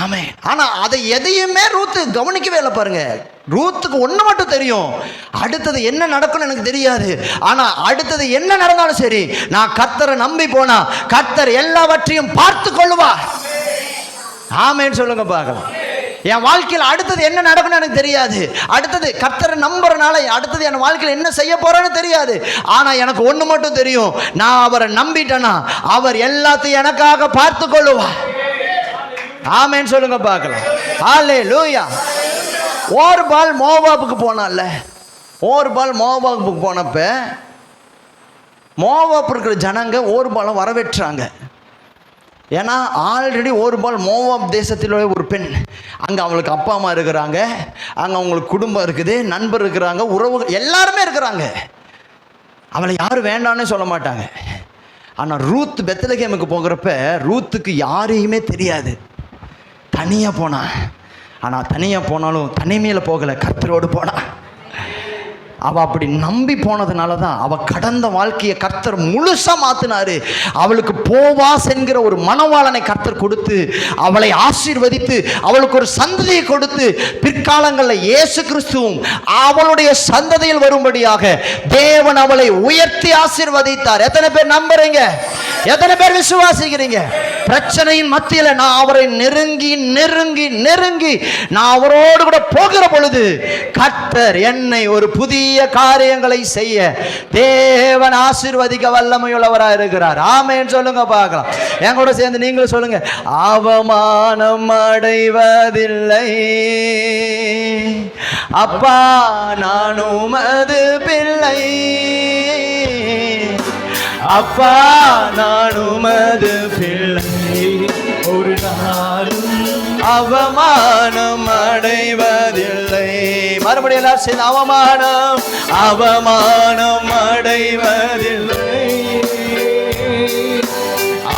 ஆமே. ஆனா அதை எதையுமே ரூத்து கவனிக்கவே இல்லை பாருங்க. ரூத்துக்கு ஒண்ணு மட்டும் தெரியும், அடுத்தது என்ன நடக்கும்னு எனக்கு தெரியாது. ஆனா அடுத்தது என்ன நடந்தாலும் சரி, நான் கர்த்தரை நம்பி போனா கர்த்தர் எல்லாவற்றையும் பார்த்து கொள்ளுவார். ஆமேன்னு சொல்லுங்க பார்க்கலாம். என் வாழ்க்கையில் அடுத்தது என்ன நடக்கும்னு எனக்கு தெரியாது, அடுத்தது கர்த்தரை நம்புறனால அடுத்தது என் வாழ்க்கையில் என்ன செய்ய போறேன்னு தெரியாது. ஆனா எனக்கு ஒண்ணு மட்டும் தெரியும், நான் அவரை நம்பிட்டேன்னா அவர் எல்லாத்தையும் எனக்காக பார்த்து கொள்ளுவார். ஆமென் சொல்லுங்க பார்க்கலாம். ஹல்லேலூயா. ஓர்பால் மோவாபுக்கு போனால, ஓர்பால் மோவாபுக்கு போனப்ப மோவாப் இருக்கிற ஜனங்க ஓர்பாலை வரவேற்றாங்க. ஏன்னா ஆல்ரெடி ஓர்பால் மோவாப் தேசத்தில் ஒரு பெண், அங்கே அவங்களுக்கு அப்பா அம்மா இருக்கிறாங்க, அங்கே அவங்களுக்கு குடும்பம் இருக்குது, நண்பர் இருக்கிறாங்க, உறவு எல்லாருமே இருக்கிறாங்க. அவளை யாரும் வேண்டான்னு சொல்ல மாட்டாங்க. ஆனால் ரூத் பெத்லகேமுக்கு போகிறப்ப ரூத்துக்கு யாரையுமே தெரியாது, தனியாக போனான். ஆனால் தனியாக போனாலும் தனிமையில் போகலை, கர்த்தரோடு போனான். அவள் அப்படி நம்பி போனதுனால தான் அவள் கடந்த வாழ்க்கையை கர்த்தர் முழுசாக மாற்றினாரு. அவளுக்கு போவாஸ் என்கிற ஒரு மணவாளனை கர்த்தர் கொடுத்து அவளை ஆசீர்வதித்து அவளுக்கு ஒரு சந்ததியை கொடுத்து பிற்காலங்களில் இயேசு கிறிஸ்துவும் அவளுடைய சந்ததியில் வரும்படியாக தேவன் அவளை உயர்த்தி ஆசீர்வதித்தார். எத்தனை பேர் நம்புறீங்க? எத்தனை பேர் விசுவாசிக்கிறீங்க? பிரச்சனையின் மத்தியில் நான் அவரை நெருங்கி நெருங்கி நெருங்கி நான் அவரோடு கூட போகிற பொழுது கர்த்தர் என்னை ஒரு புதிய காரியங்களை செய்ய தேவன் ஆசீர்வதிக்க வல்லமையுள்ளவராக இருக்கிறார். ஆமென் சொல்லுங்க பார்க்கலாம். என் கூட சேர்ந்து நீங்களும் சொல்லுங்க. அவமானம் அடைவதில்லை அப்பா, நான் உமது பிள்ளை, அப்பா நான் உமது பிள்ளை, ஒரு நாளும் அவமானம் அடைவதில்லை. மறுபடியும் எல்லாரும் சேர்ந்து அவமானம் அவமானம் அடைவதில்லை,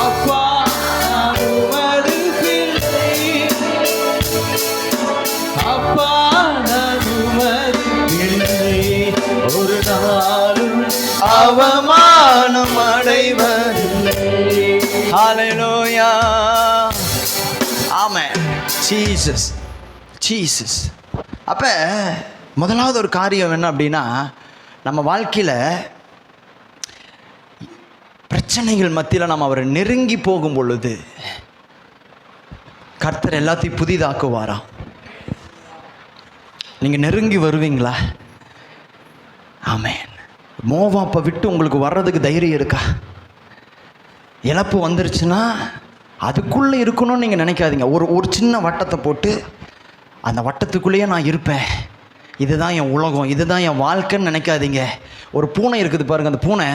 அப்பா நான் உமது பிள்ளை, அப்பா நான் உமது பிள்ளை, ஒரு நாளும் அவமானம் அடைவதில்லை. ஹல்லேலூயா. ஆமென். Jesus Jesus. அப்போ முதலாவது ஒரு காரியம் என்ன அப்படின்னா, நம்ம வாழ்க்கையில் பிரச்சனைகள் மத்தியில் நம்ம அவரை நெருங்கி போகும் பொழுது கர்த்தர் எல்லாத்தையும் புதிதாக்குவாராம். நீங்கள் நெருங்கி வருவீங்களா? ஆமென். மோவாப்பை விட்டு உங்களுக்கு வர்றதுக்கு தைரியம் இருக்கா? இழப்பு வந்துருச்சுன்னா அதுக்குள்ளே இருக்கணும்னு நீங்கள் நினைக்காதீங்க. ஒரு சின்ன வட்டத்தை போட்டு அந்த வட்டத்துக்குள்ளேயே நான் இருப்பேன், இதுதான் என் உலகம், இதுதான் என் வாழ்க்கைன்னு நினைக்காதீங்க. ஒரு பூனை இருக்குது பாருங்கள், அந்த பூனை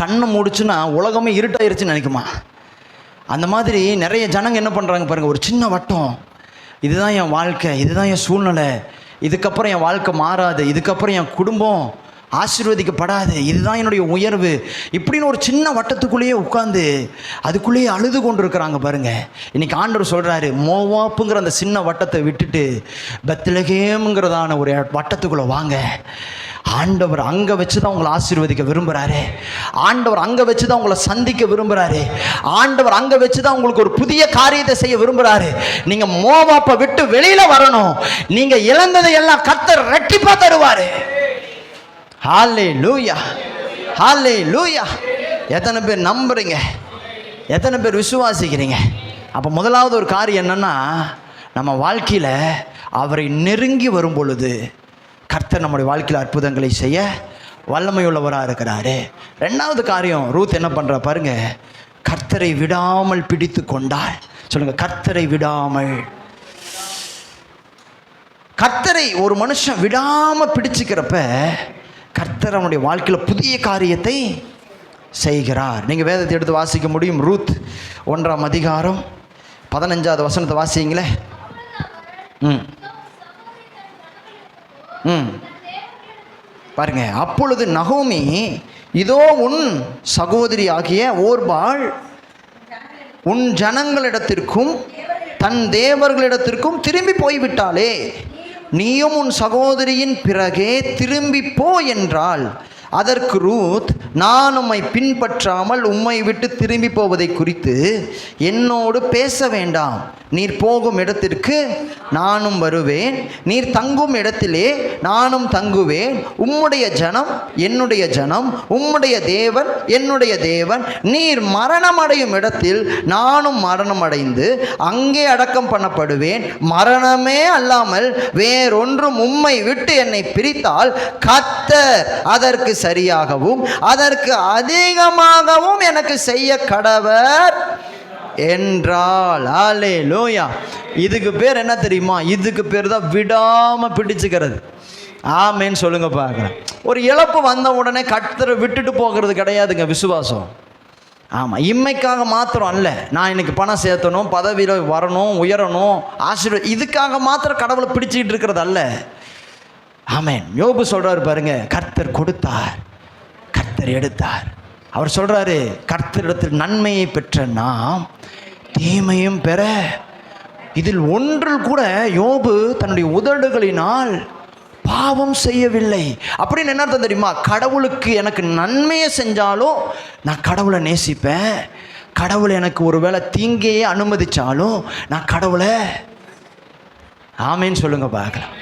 கண்ணை மூடிச்சுன்னா உலகமே இருட்டாயிருச்சுன்னு நினைக்குமா? அந்த மாதிரி நிறைய ஜனங்க என்ன பண்ணுறாங்க பாருங்கள், ஒரு சின்ன வட்டம், இதுதான் என் வாழ்க்கை, இதுதான் என் சூழ்நிலை, இதுக்கப்புறம் என் வாழ்க்கை மாறாது, இதுக்கப்புறம் என் குடும்பம் ஆசீர்வதிக்கப்படாது, இதுதான் என்னுடைய உயர்வு, இப்படின்னு ஒரு சின்ன வட்டத்துக்குள்ளேயே உட்காந்து அதுக்குள்ளேயே அழுது கொண்டு இருக்கிறாங்க பாருங்க. இன்னைக்கு ஆண்டவர் சொல்கிறாரு, மோவாப்புங்கிற அந்த சின்ன வட்டத்தை விட்டுட்டு பெத்லகேம்ங்கிறதான ஒரு வட்டத்துக்குள்ளே வாங்க. ஆண்டவர் அங்கே வச்சு தான் உங்களை ஆசீர்வதிக்க விரும்புகிறாரு. ஆண்டவர் அங்கே வச்சு தான் உங்களை சந்திக்க விரும்புகிறாரு. ஆண்டவர் அங்கே வச்சு தான் உங்களுக்கு ஒரு புதிய காரியத்தை செய்ய விரும்புகிறாரு. நீங்கள் மோவாப்பை விட்டு வெளியில் வரணும். நீங்கள் இழந்ததை எல்லாம் கர்த்தர் ரெட்டிப்பா தருவார். ஹல்லேலூயா, ஹல்லேலூயா. எத்தனை பேர் நம்புறீங்க? எத்தனை பேர் விசுவாசிக்கிறீங்க? அப்போ முதலாவது ஒரு காரியம் என்னன்னா, நம்ம வாழ்க்கையில் அவரை நெருங்கி வரும் பொழுது கர்த்தர் நம்முடைய வாழ்க்கையில் அற்புதங்களை செய்ய வல்லமையுள்ளவராக இருக்கிறாரு. ரெண்டாவது காரியம், ரூத் என்ன பண்ணுறா பாருங்க, கர்த்தரை விடாமல் பிடித்து கொண்டாள். சொல்லுங்க, கர்த்தரை விடாமல். கர்த்தரை ஒரு மனுஷன் விடாமல் பிடிச்சிக்கிறப்ப கர்த்தர் அவனுடைய வாழ்க்கையில் புதிய காரியத்தை செய்கிறார். நீங்கள் வேதத்தை எடுத்து வாசிக்க முடியும். ரூத் 1ஆம் அதிகாரம் 15வது வசனத்தை வாசிங்களே. பாருங்க, அப்பொழுது நகோமி, இதோ உன் சகோதரி ஆகிய ஓர்பாள் உன் ஜனங்களிடத்திற்கும் தன் தேவர்களிடத்திற்கும் திரும்பி போய்விட்டாளே, நீயும் உன் சகோதரியின் பிறகே திரும்பி போ என்றாள். அதற்கு ரூத், நான் உம்மை பின்பற்றாமல் உம்மை விட்டு திரும்பி போவதை குறித்து என்னோடு பேச வேண்டாம். நீர் போகும் இடத்திற்கு நானும் வருவேன், நீர் தங்கும் இடத்திலே நானும் தங்குவேன். உம்முடைய ஜனம் என்னுடைய ஜனம், உம்முடைய தேவன் என்னுடைய தேவன். நீர் மரணமடையும் இடத்தில் நானும் மரணமடைந்து அங்கே அடக்கம் பண்ணப்படுவேன். மரணமே அல்லாமல் வேறொன்றும் உம்மை விட்டு என்னை பிரித்தால் கர்த்தர் அதற்கு சரியாகவும் அதற்கு அதிகமாகவும் எனக்கு செய்ய கடவர் என்றால். அல்லேலூயா. இதுக்கு பேர் என்ன தெரியுமா? இதுக்கு பேர் தான் விடாம பிடிச்சுக்கிறது. ஆமேன்னு சொல்லுங்க பார்க்கலாம். ஒரு இழப்பு வந்த உடனே கர்த்தரை விட்டுட்டு போகிறது கிடையாதுங்க விசுவாசம். ஆமாம், இம்மைக்காக மாத்திரம் அல்ல. நான் இன்னைக்கு பணம் சேர்த்தணும், பதவியில் வரணும், உயரணும், ஆசீர்வாதம், இதுக்காக மாத்திரம் கடவுளை பிடிச்சிக்கிட்டு இருக்கிறது அல்ல. ஆமேன். யோபு சொல்றாரு பாருங்க, கர்த்தர் கொடுத்தார், கர்த்தர் எடுத்தார். அவர் சொல்றாரு, கர்த்தரிடத்தில் நன்மையை பெற்ற நாம் தீமையும் பெற. இதில் ஒன்றில் கூட யோபு தன்னுடைய உதடுகளினால் பாவம் செய்யவில்லை. அப்படின்னு என்ன அர்த்தம் தெரியுமா? கடவுளுக்கு எனக்கு நன்மையை செஞ்சாலும் நான் கடவுளை நேசிப்பேன். கடவுளை எனக்கு ஒருவேளை தீங்கையே அனுமதிச்சாலும் நான் கடவுளை ஆமேன்னு சொல்லுங்க பார்க்கலாம்.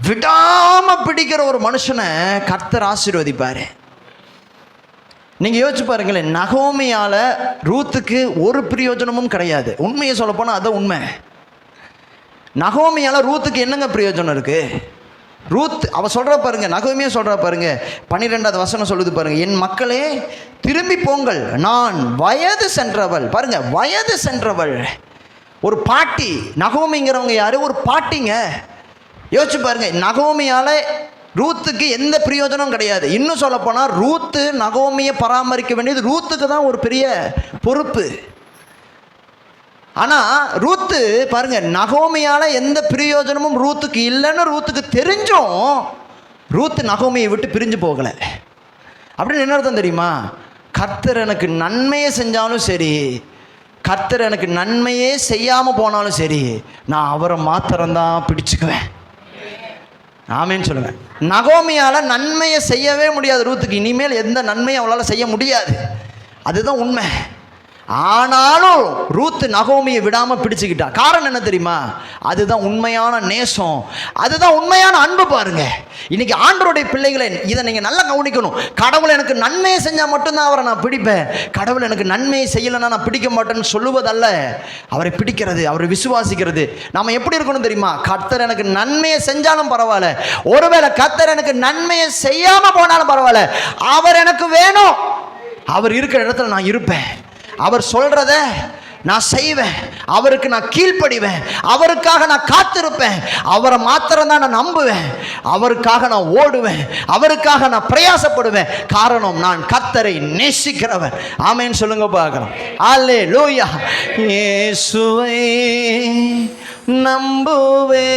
விடாம பிடிக்கிற ஒரு மனுஷனை கர்த்தர் ஆசீர்வதிப்பாரு. நீங்க யோசிச்சு பாருங்களேன், நகோமியால ரூத்துக்கு ஒரு பிரயோஜனமும் கிடையாது. உண்மையை சொல்ல போனா அது உண்மை. நகோமியால ரூத்துக்கு என்னங்க பிரயோஜனம் இருக்கு? ரூத் அவ சொல்ற பாருங்க, நகோமியா சொல்ற பாருங்க, 12வது வசனம் சொல்லுது பாருங்க, என் மக்களே திரும்பி போங்கள், நான் வயது சென்றவள். பாருங்க, வயது சென்றவள், ஒரு பாட்டி. நகோமிங்கிறவங்க யாரு? ஒரு பாட்டிங்க. யோசிச்சு பாருங்க, நகோமியால ரூத்துக்கு எந்த பிரயோஜனம் கிடையாது. இன்னும் சொல்ல போனால் ரூத்து நகோமியை பராமரிக்க வேண்டியது ரூத்துக்கு தான் ஒரு பெரிய பொறுப்பு. ஆனால் ரூத்து பாருங்க, நகோமியால எந்த பிரயோஜனமும் ரூத்துக்கு இல்லைன்னு ரூத்துக்கு தெரிஞ்சும் ரூத்து நகோமியை விட்டு பிரிஞ்சு போகலை. அப்படின்னு என்ன அர்த்தம் தெரியுமா? கர்த்தர் எனக்கு நன்மையை செஞ்சாலும் சரி, கர்த்தர் எனக்கு நன்மையே செய்யாமல் போனாலும் சரி, நான் அவரை மாத்திரம்தான் பிடிச்சுக்குவேன். ஆமேன்னு சொல்லுங்க. நகோமியால் நன்மையை செய்யவே முடியாது ரூத்துக்கு. இனிமேல் எந்த நன்மையும் அவளால் செய்ய முடியாது. அதுதான் உண்மை. ஆனாலும் ரூத் நகோமியை விடாம பிடிச்சுக்கிட்டா. காரணம் என்ன தெரியுமா? அதுதான் உண்மையான நேசம், அதுதான் உண்மையான அன்பு. பாருங்க, இன்னைக்கு ஆண்டவருடைய பிள்ளைகளை இதை நீங்க நல்லா கவனிக்கணும். கடவுள் எனக்கு நன்மையை செஞ்சா மட்டும்தான் அவரை நான் பிடிப்பேன், கடவுள் எனக்கு நன்மையை செய்யலைன்னா நான் பிடிக்க மாட்டேன்னு சொல்லுவதல்ல. அவரை பிடிக்கிறது, அவரை விசுவாசிக்கிறது. நாம எப்படி இருக்கணும் தெரியுமா? கர்த்தர் எனக்கு நன்மையை செஞ்சாலும் பரவாயில்ல, ஒருவேளை கர்த்தர் எனக்கு நன்மையை செய்யாம போனாலும் பரவாயில்ல, அவர் எனக்கு வேணும். அவர் இருக்கிற இடத்துல நான் இருப்பேன், அவர் சொல்றத நான் செய்வேன், அவருக்கு நான் கீழ்ப்படிவேன், அவருக்காக நான் காத்திருப்பேன், அவரை மாத்திரம் தான் நான் நம்புவேன், அவருக்காக நான் ஓடுவேன், அவருக்காக நான் பிரயாசப்படுவேன். காரணம், நான் கர்த்தரை நேசிக்கிறவன். ஆமென் சொல்லுங்க பார்க்கலாம். அல்லேலூயா. இயேசுவை நம்புவே,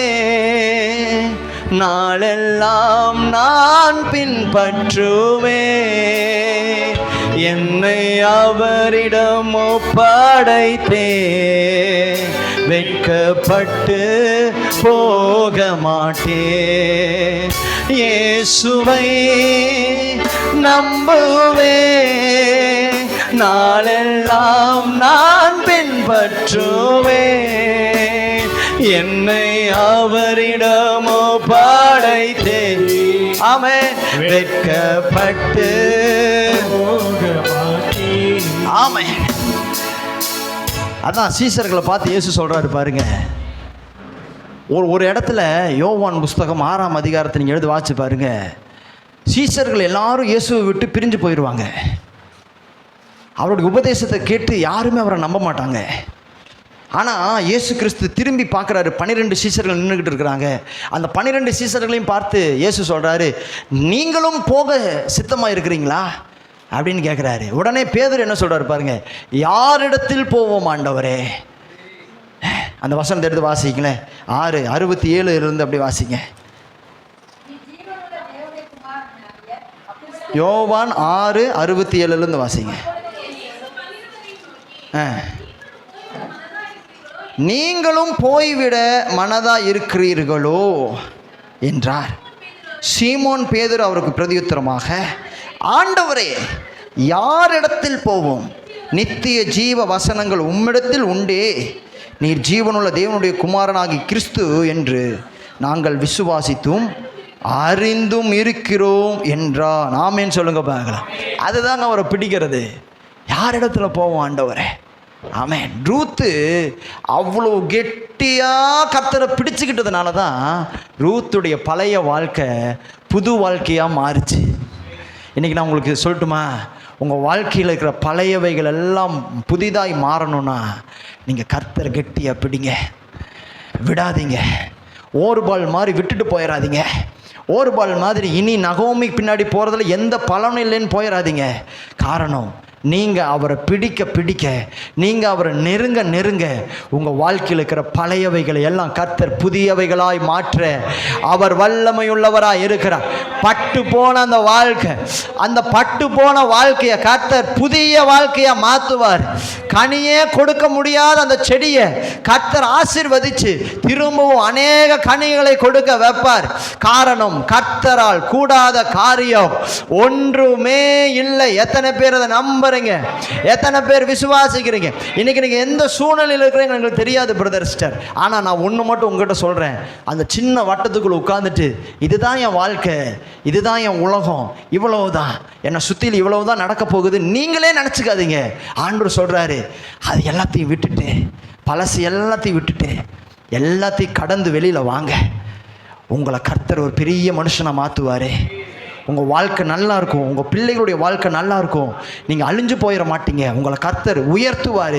நாளெல்லாம் நான் பின்பற்றுவே, என்னை அவரிடம் ஒப்படைத்தே, வெட்கப்பட்டு போக மாட்டே. இயேசுவை நம்புவே, நாளெல்லாம் நான் பின்பற்றுவே, என்னை அவரிடம் ஒப்படைத்தே, ஆமென், வெட்கப்பட்டு ஆமென். அதான் சீசர்களை பார்த்து இயேசு சொல்றாரு பாருங்க. ஒரு இடத்துல யோவான் புஸ்தகம் 6ஆம் அதிகாரத்தை நீங்கள் எழுதி வாசிச்சு பாருங்க. சீசர்கள் எல்லாரும் இயேசுவை விட்டு பிரிஞ்சு போயிடுவாங்க. அவருடைய உபதேசத்தை கேட்டு யாருமே அவரை நம்ப மாட்டாங்க. ஆனால் இயேசு கிறிஸ்து திரும்பி பார்க்குறாரு. 12 சீசர்கள் நின்றுக்கிட்டு இருக்கிறாங்க. அந்த 12 சீசர்களையும் பார்த்து இயேசு சொல்கிறாரு, நீங்களும் போக சித்தமாக இருக்கிறீங்களா அப்படின்னு கேட்குறாரு. உடனே பேதுரு என்ன சொல்கிறாரு பாருங்க, யாரிடத்தில் போவோம் ஆண்டவரே? அந்த வசனத்தை எடுத்து வாசிங்களேன். 6:67 இருந்து அப்படி வாசிங்க. யோவான் 6:67 வாசிங்க. நீங்களும் போய்விட மனதா இருக்கிறீர்களோ என்றார். சீமோன் பேதுரு அவருக்கு பிரதியுத்தரமாக, ஆண்டவரே, யாரிடத்தில் போவோம்? நித்திய ஜீவ வசனங்கள் உம்மிடத்தில் உண்டே, நீர் ஜீவனுள்ள தேவனுடைய குமாரனாகி கிறிஸ்து என்று நாங்கள் விசுவாசித்தும் அறிந்தும் இருக்கிறோம் என்றான். ஆமென் சொல்லுங்க பார்க்கலாம். அதுதாங்க அவரை பிடிக்கிறது. யாரிடத்துல போவோம் ஆண்டவரே? ஆமென். ரூத்து அவ்வளோ கெட்டியாக கர்த்தரை பிடிச்சுக்கிட்டதுனால தான் ரூத்துடைய பழைய வாழ்க்கை புது வாழ்க்கையாக மாறுச்சு. இன்றைக்கி நான் உங்களுக்கு சொல்லட்டுமா, உங்கள் வாழ்க்கையில் இருக்கிற பழையவைகள் எல்லாம் புதிதாய் மாறணும்னா நீங்கள் கர்த்தரை கெட்டியாக பிடிங்க, விடாதீங்க. ஓர்பால் மாதிரி விட்டுட்டு போயிடாதீங்க. ஓர்பால் மாதிரி இனி நகோமி பின்னாடி போகிறதுல எந்த பலனும் இல்லைன்னு போயிடாதீங்க. காரணம், நீங்கள் அவரை பிடிக்க பிடிக்க, நீங்கள் அவரை நெருங்க நெருங்க, உங்கள் வாழ்க்கையில் இருக்கிற பழையவைகளை எல்லாம் கர்த்தர் புதியவைகளாய் மாற்ற அவர் வல்லமையுள்ளவராக இருக்கிறார். பட்டு போன அந்த வாழ்க்கை, அந்த பட்டு போன வாழ்க்கையை கர்த்தர் புதிய வாழ்க்கையாக மாற்றுவார். கனியே கொடுக்க முடியாத அந்த செடியை கர்த்தர் ஆசீர்வதித்து திரும்பவும் அநேக கனிகளை கொடுக்க வைப்பார். காரணம், கர்த்தரால் கூடாத காரியம் ஒன்றுமே இல்லை. எத்தனை பேர் அதை நம்புறீங்க? எத்தனை பேர் விசுவாசிக்கிறீங்க? இன்னைக்கு நீங்க எந்த சூழ்நிலையில் இருக்கிறீங்க எனக்கு தெரியாது பிரதர் சிஸ்டர். ஆனா நான் ஒன்று மட்டும் உங்ககிட்ட சொல்றேன், அந்த சின்ன வட்டத்துக்குள்ள உட்கார்ந்துட்டு இதுதான் என் வாழ்க்கை, இதுதான் என் உலகம், இவ்வளவுதான் என்னை சுற்றியில் இவ்வளவுதான் நடக்க போகுது நீங்களே நினச்சிக்காதீங்க. ஆண்டவர் சொல்றாரு, அது எல்லாத்தையும் விட்டுட்டு, பழசு எல்லாத்தையும் விட்டுட்டு, எல்லாத்தையும் கடந்து வெளியில் வாங்க. உங்களை கர்த்தர் ஒரு பெரிய மனுஷனை மாற்றுவார். உங்கள் வாழ்க்கை நல்லா இருக்கும், உங்கள் பிள்ளைகளுடைய வாழ்க்கை நல்லா இருக்கும். நீங்கள் அழிஞ்சு போயிட மாட்டீங்க. உங்களை கர்த்தர் உயர்த்துவார்,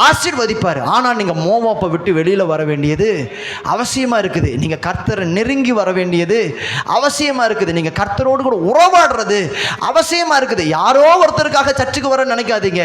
ஆசீர்வதிப்பார். ஆனால் நீங்கள் மோவாப்பை விட்டு வெளியில் வர வேண்டியது அவசியமாக இருக்குது. நீங்கள் கர்த்தரை நெருங்கி வர வேண்டியது அவசியமாக இருக்குது. நீங்கள் கர்த்தரோடு கூட உறவாடுறது அவசியமாக இருக்குது. யாரோ ஒருத்தருக்காக சர்ச்சுக்கு வரேன்னு நினைக்காதீங்க.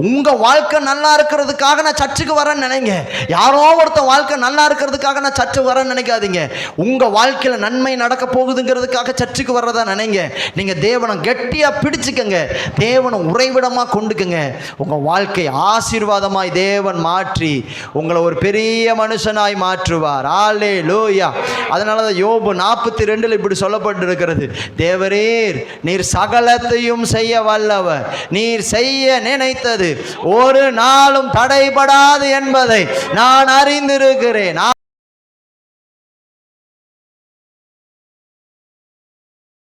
உங்கள் வாழ்க்கை நல்லா இருக்கிறதுக்காக நான் சர்ச்சுக்கு வரேன்னு நினைங்க. யாரோ ஒருத்தர் வாழ்க்கை நல்லா இருக்கிறதுக்காக நான் சர்ச்சுக்கு வரேன்னு நினைக்காதீங்க. உங்கள் வாழ்க்கையில் நன்மை நடக்க போகுதுங்கிறதுக்காக சர்ச்சுக்கு வர்றதா நினைங்க. பண்ணாதீங்க. நீங்கள் தேவனை கெட்டியாக பிடிச்சுக்கங்க, தேவனை உறைவிடமாக கொண்டுக்குங்க. உங்கள் வாழ்க்கை ஆசீர்வாதமாய் தேவன் மாற்றி உங்களை ஒரு பெரிய மனுஷனாய் மாற்றுவார். அல்லேலூயா. அதனால தான் யோபு 42 இப்படி சொல்லப்பட்டிருக்கிறது, தேவரீர் நீர் சகலத்தையும் செய்ய வல்லவர், நீர் செய்ய நினைத்தது ஒரு நாளும் தடைபடாது என்பதை நான் அறிந்திருக்கிறேன்.